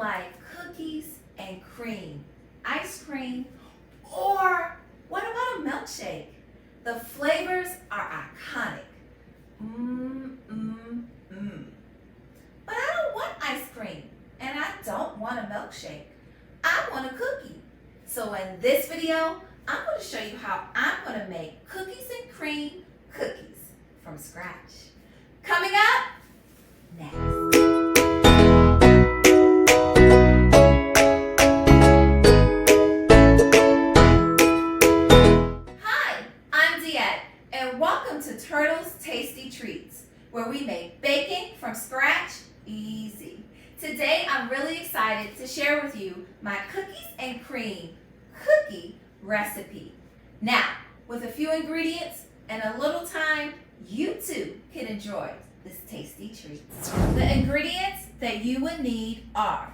like cookies and cream, ice cream, or what about a milkshake? The flavors are iconic. But I don't want ice cream and I don't want a milkshake. I want a cookie. So in this video, I'm going to show you how I'm going to make cookies and cream cookies from scratch. Coming up next. And welcome to Turtles Tasty Treats, where we make baking from scratch easy. Today I'm really excited to share with you my cookies and cream cookie recipe. Now, with a few ingredients and a little time, you too can enjoy this tasty treat. The ingredients that you would need are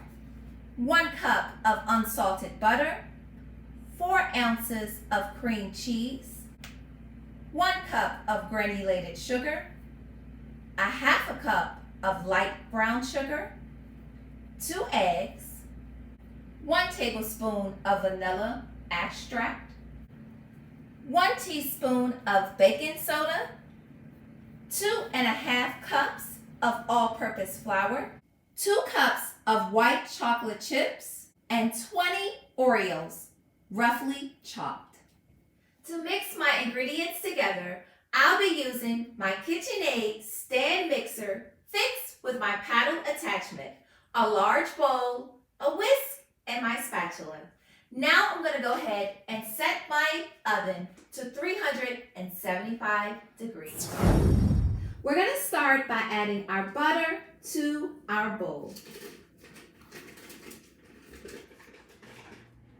1 cup of unsalted butter, 4 ounces of cream cheese, 1 cup of granulated sugar, 1/2 cup of light brown sugar, 2 eggs, 1 tablespoon of vanilla extract, 1 teaspoon of baking soda, 2½ cups of all-purpose flour, 2 cups of white chocolate chips, and 20 Oreos, roughly chopped. To mix my ingredients together, I'll be using my KitchenAid stand mixer fixed with my paddle attachment, a large bowl, a whisk, and my spatula. Now I'm going to go ahead and set my oven to 375 degrees. We're going to start by adding our butter to our bowl.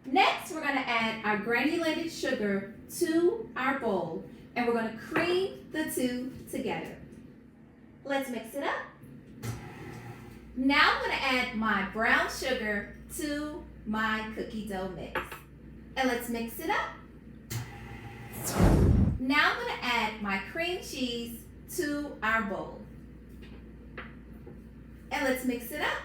Next, we're going to add our granulated sugar to our bowl, and we're going to cream the two together. Let's mix it up. Now I'm going to add my brown sugar to my cookie dough mix, and let's mix it up. Now I'm going to add my cream cheese to our bowl, and let's mix it up.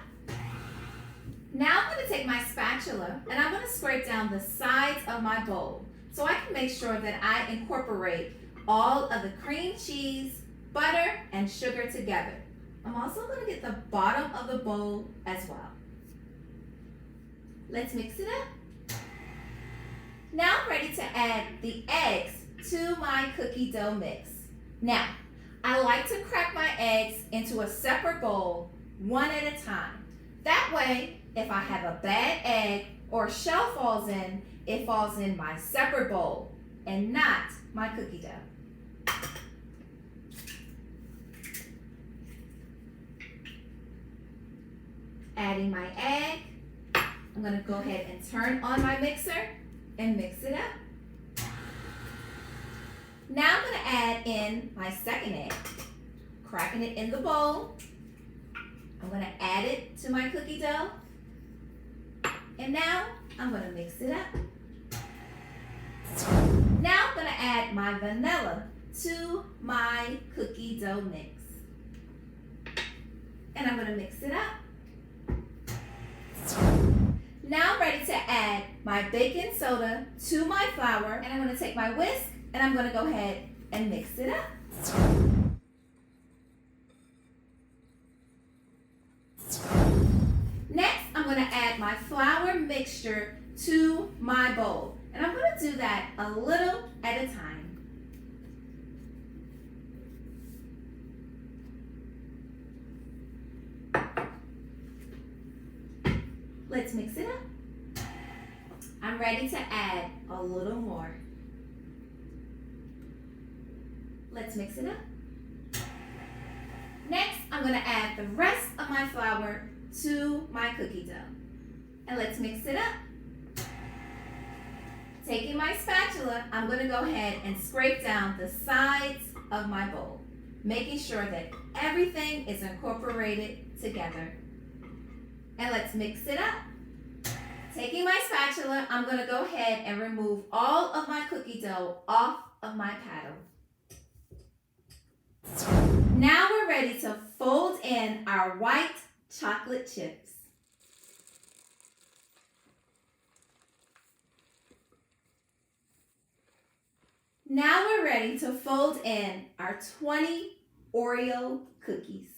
Now I'm going to take my spatula and I'm going to scrape down the sides of my bowl so I can make sure that I incorporate all of the cream cheese, butter, and sugar together. I'm also going to get the bottom of the bowl as well. Let's mix it up. Now I'm ready to add the eggs to my cookie dough mix. Now, I like to crack my eggs into a separate bowl, one at a time. That way, if I have a bad egg or shell falls in, it falls in my separate bowl and not my cookie dough. Adding my egg, I'm going to go ahead and turn on my mixer and mix it up. Now I'm going to add in my second egg, cracking it in the bowl. I'm going to add it to my cookie dough. And now I'm going to mix it up. Now I'm going to add my vanilla to my cookie dough mix. And I'm going to mix it up. Now I'm ready to add my baking soda to my flour. And I'm going to take my whisk and I'm going to go ahead and mix it up. Next, I'm going to add my flour mixture to my bowl. And I'm going to do that a little at a time. Let's mix it up. I'm ready to add a little more. Let's mix it up. Next, I'm going to add the rest of my flour to my cookie dough. And let's mix it up. Taking my spatula, I'm going to go ahead and scrape down the sides of my bowl, making sure that everything is incorporated together. And let's mix it up. Taking my spatula, I'm going to go ahead and remove all of my cookie dough off of my paddle. Now we're ready to fold in our white chocolate chips. Now we're ready to fold in our 20 Oreo cookies.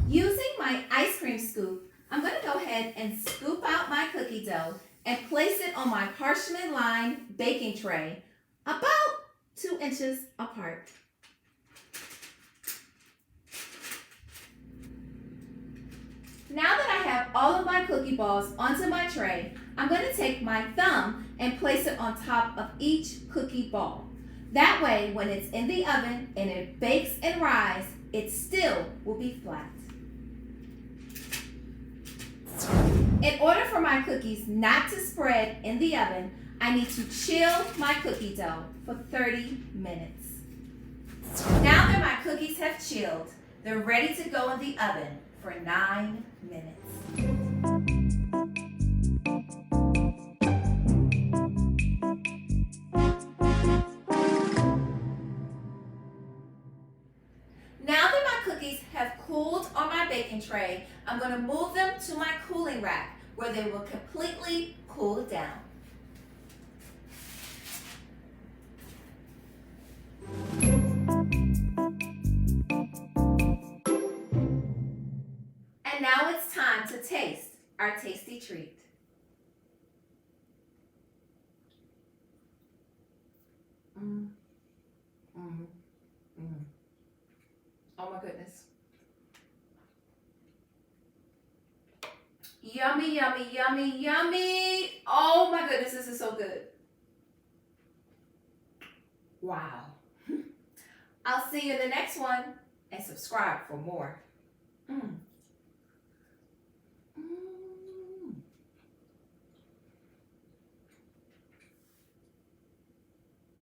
Using my ice cream scoop, I'm going to go ahead and scoop out my cookie dough and place it on my parchment lined baking tray about 2 inches apart. Now that I have all of my cookie balls onto my tray, I'm going to take my thumb and place it on top of each cookie ball. That way, when it's in the oven and it bakes and rises, it still will be flat. In order for my cookies not to spread in the oven, I need to chill my cookie dough for 30 minutes. Now that my cookies have chilled, they're ready to go in the oven for 9 minutes. Now that my cookies have cooled on my baking tray, I'm going to move them to my cooling rack where they will completely cool down. And now it's time to taste our tasty treat. Oh my goodness. Yummy, yummy, yummy, yummy. Oh my goodness, this is so good. Wow. I'll see you in the next one and subscribe for more.